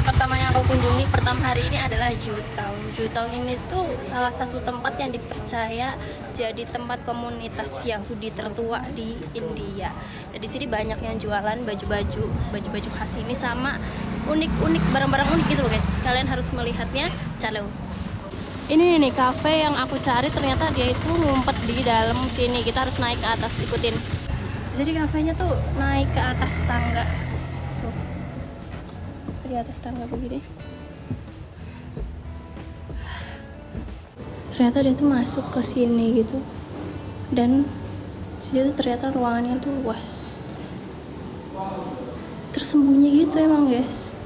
pertama yang aku kunjungi pertama hari ini adalah Jutong. Jutong ini tuh salah satu tempat yang dipercaya jadi tempat komunitas Yahudi tertua di India. Dan di sini banyak yang jualan baju-baju khas ini sama unik-unik barang-barang unik gitu loh guys. Kalian harus melihatnya. Calo. Ini nih kafe yang aku cari, ternyata dia itu ngumpet di dalam sini. Kita harus naik ke atas, ikutin. Jadi kafenya tuh naik ke atas tangga. Tuh. Di atas tangga begini. Ternyata dia tuh masuk ke sini gitu. Dan situ ternyata ruangannya tuh luas. Tersembunyi gitu emang guys.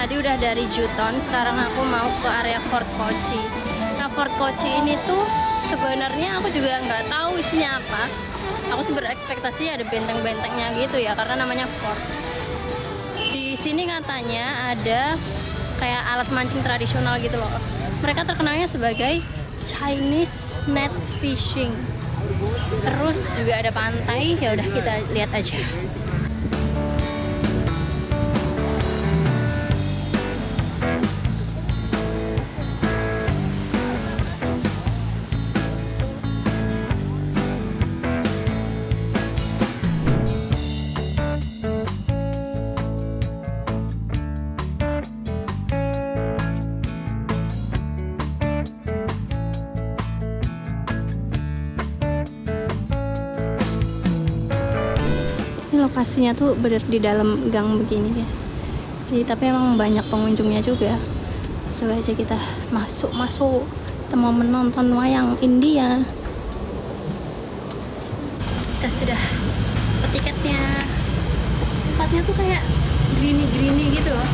Tadi udah dari Jutong, sekarang aku mau ke area Fort Kochi. Nah, Fort Kochi ini tuh sebenarnya aku juga nggak tahu isinya apa. Aku sih berekspektasi ada benteng-bentengnya gitu ya, karena namanya fort. Di sini katanya ada kayak alat mancing tradisional gitu loh. Mereka terkenalnya sebagai Chinese net fishing. Terus juga ada pantai, ya udah kita lihat aja. Ini lokasinya tuh bener di dalam gang begini guys. Jadi tapi emang banyak pengunjungnya juga. Langsung aja kita masuk. Kita mau menonton wayang India. Kita sudah dapat tiketnya. Tempatnya tuh kayak greeny gitu loh.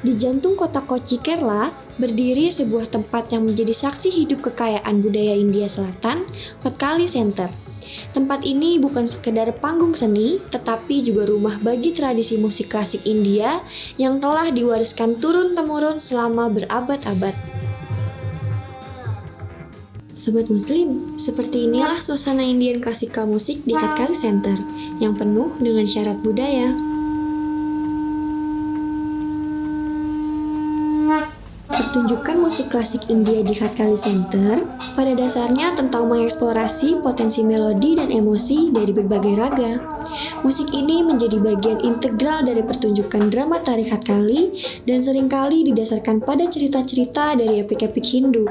Di jantung kota Kochi, Kerala, berdiri sebuah tempat yang menjadi saksi hidup kekayaan budaya India Selatan, Khatkali Center. Tempat ini bukan sekedar panggung seni, tetapi juga rumah bagi tradisi musik klasik India yang telah diwariskan turun-temurun selama berabad-abad. Sobat Muslim, seperti inilah suasana Indian klasikal musik di Khatkali Center, yang penuh dengan syarat budaya. Pertunjukan musik klasik India di Khatkali Center pada dasarnya tentang mengeksplorasi potensi melodi dan emosi dari berbagai raga. Musik ini menjadi bagian integral dari pertunjukan drama tari Khatkali dan seringkali didasarkan pada cerita-cerita dari epik-epik Hindu.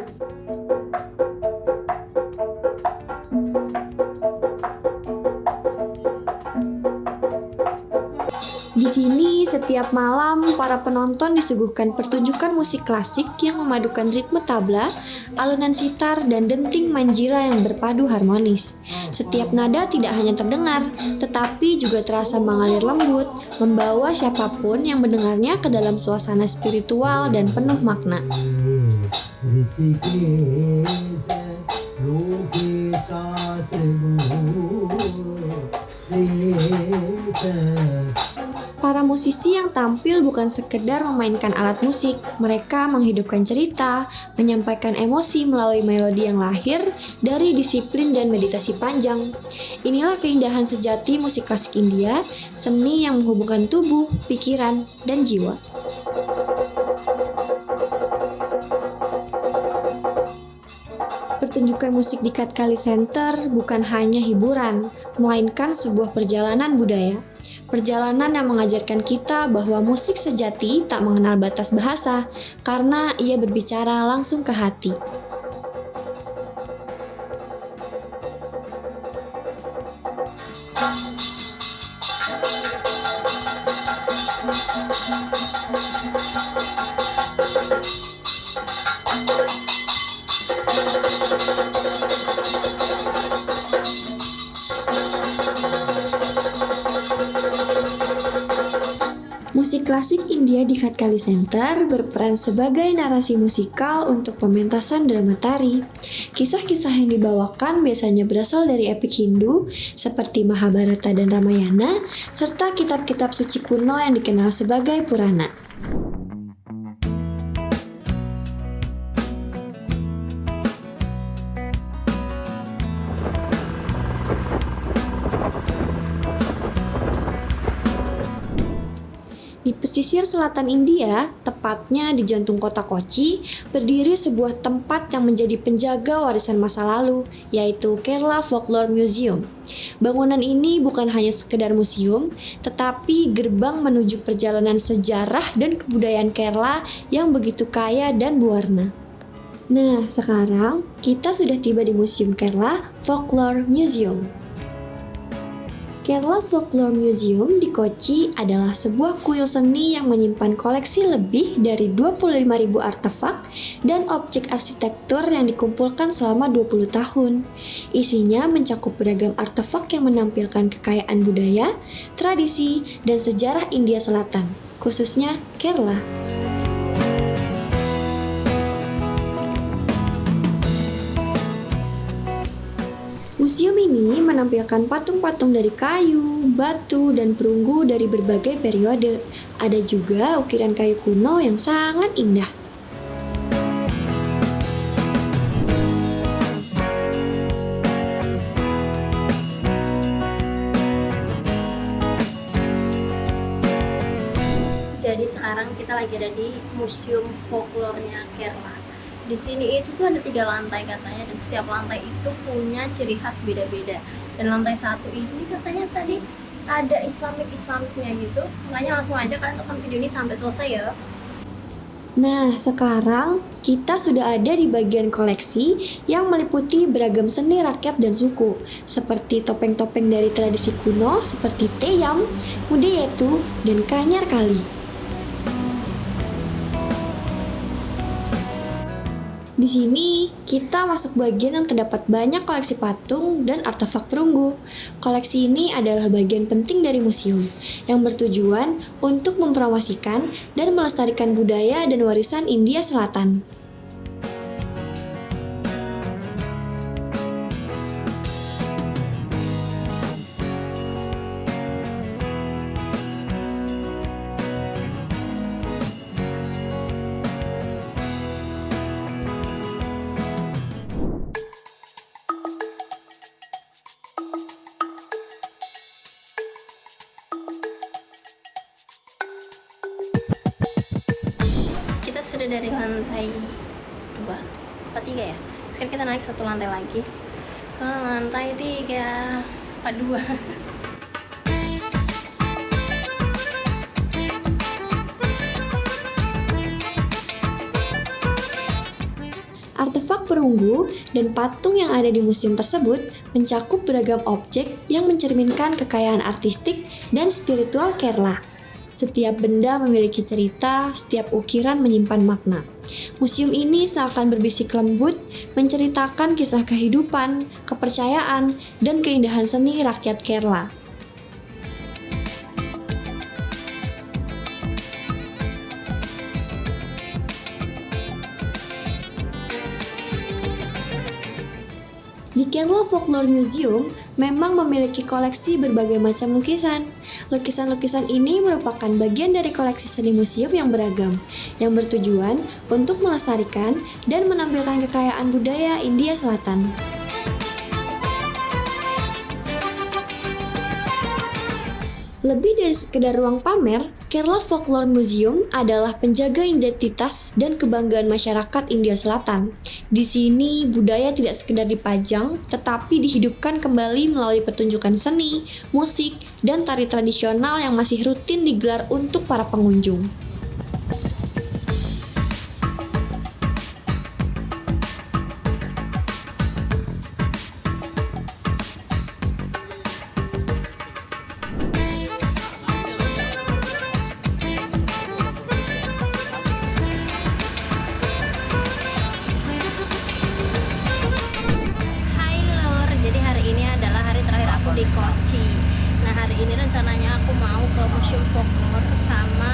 Di sini, setiap malam para penonton disuguhkan pertunjukan musik klasik yang memadukan ritme tabla, alunan sitar, dan denting manjira yang berpadu harmonis. Setiap nada tidak hanya terdengar, tetapi juga terasa mengalir lembut, membawa siapapun yang mendengarnya ke dalam suasana spiritual dan penuh makna. Para musisi yang tampil bukan sekedar memainkan alat musik, mereka menghidupkan cerita, menyampaikan emosi melalui melodi yang lahir dari disiplin dan meditasi panjang. Inilah keindahan sejati musik klasik India, seni yang menghubungkan tubuh, pikiran, dan jiwa. Pertunjukan musik di Khatkali Center bukan hanya hiburan, melainkan sebuah perjalanan budaya. Perjalanan yang mengajarkan kita bahwa musik sejati tak mengenal batas bahasa, karena ia berbicara langsung ke hati. Musik klasik India di Kathkali Center berperan sebagai narasi musikal untuk pementasan drama tari. Kisah-kisah yang dibawakan biasanya berasal dari epik Hindu seperti Mahabharata dan Ramayana, serta kitab-kitab suci kuno yang dikenal sebagai Purana. Di pesisir selatan India, tepatnya di jantung kota Kochi, berdiri sebuah tempat yang menjadi penjaga warisan masa lalu, yaitu Kerala Folklore Museum. Bangunan ini bukan hanya sekedar museum, tetapi gerbang menuju perjalanan sejarah dan kebudayaan Kerala yang begitu kaya dan berwarna. Nah, sekarang kita sudah tiba di Museum Kerala Folklore Museum. Kerala Folklore Museum di Kochi adalah sebuah kuil seni yang menyimpan koleksi lebih dari 25.000 artefak dan objek arsitektur yang dikumpulkan selama 20 tahun. Isinya mencakup beragam artefak yang menampilkan kekayaan budaya, tradisi, dan sejarah India Selatan, khususnya Kerala. Museum ini menampilkan patung-patung dari kayu, batu, dan perunggu dari berbagai periode. Ada juga ukiran kayu kuno yang sangat indah. Jadi sekarang kita lagi ada di Museum Folklore-nya Kerala. Di sini itu tuh ada 3 lantai katanya, dan setiap lantai itu punya ciri khas beda-beda. Dan lantai 1 ini katanya tadi ada Islamiknya gitu. Makanya langsung aja kalian tonton video ini sampai selesai ya. Nah, sekarang kita sudah ada di bagian koleksi yang meliputi beragam seni rakyat dan suku, seperti topeng-topeng dari tradisi kuno seperti Teyam, Mudeyetu, dan Kanyar Kali. Di sini, kita masuk bagian yang terdapat banyak koleksi patung dan artefak perunggu. Koleksi ini adalah bagian penting dari museum, yang bertujuan untuk mempromosikan dan melestarikan budaya dan warisan India Selatan. Sudah dari lantai 2 apa 3 ya. Sekarang kita naik 1 lantai lagi ke lantai 3 apa 2. Artefak perunggu dan patung yang ada di museum tersebut mencakup beragam objek yang mencerminkan kekayaan artistik dan spiritual Kerala. Setiap benda memiliki cerita, setiap ukiran menyimpan makna. Museum ini seakan berbisik lembut, menceritakan kisah kehidupan, kepercayaan, dan keindahan seni rakyat Kerala. Di Kerala Folklore Museum memang memiliki koleksi berbagai macam lukisan. Lukisan-lukisan ini merupakan bagian dari koleksi seni museum yang beragam, yang bertujuan untuk melestarikan dan menampilkan kekayaan budaya India Selatan. Lebih dari sekedar ruang pamer, Kerala Folklore Museum adalah penjaga identitas dan kebanggaan masyarakat India Selatan. Di sini, budaya tidak sekedar dipajang, tetapi dihidupkan kembali melalui pertunjukan seni, musik, dan tari tradisional yang masih rutin digelar untuk para pengunjung. Di Kochi. Nah, hari ini rencananya aku mau ke Museum Folklore sama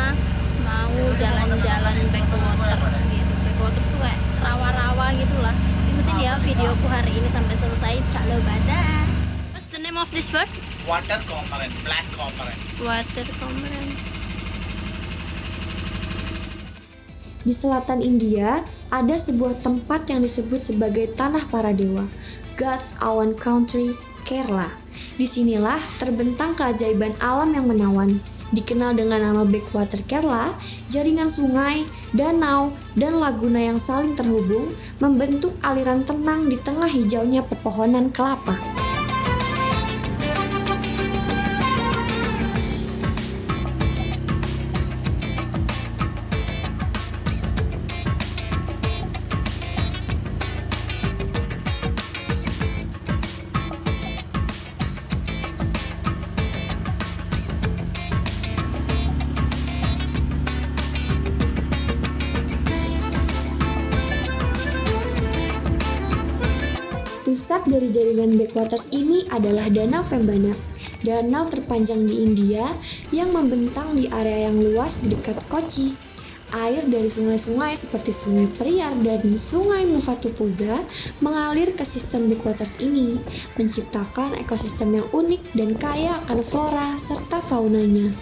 videoku hari ini sampai selesai. Calo badah. What's the name of this bird? Water cormorant, black cormorant. Water cormorant. Di selatan India, ada sebuah tempat yang disebut sebagai Tanah Para Dewa, God's Own Country, Kerala. Disinilah terbentang keajaiban alam yang menawan. Dikenal dengan nama Backwater Kerala, jaringan sungai, danau, dan laguna yang saling terhubung membentuk aliran tenang di tengah hijaunya pepohonan kelapa. Pusat dari jaringan backwaters ini adalah Danau Vembanak, danau terpanjang di India yang membentang di area yang luas di dekat Kochi. Air dari sungai-sungai seperti Sungai Periyar dan Sungai Mufatupuzha mengalir ke sistem backwaters ini, menciptakan ekosistem yang unik dan kaya akan flora serta faunanya.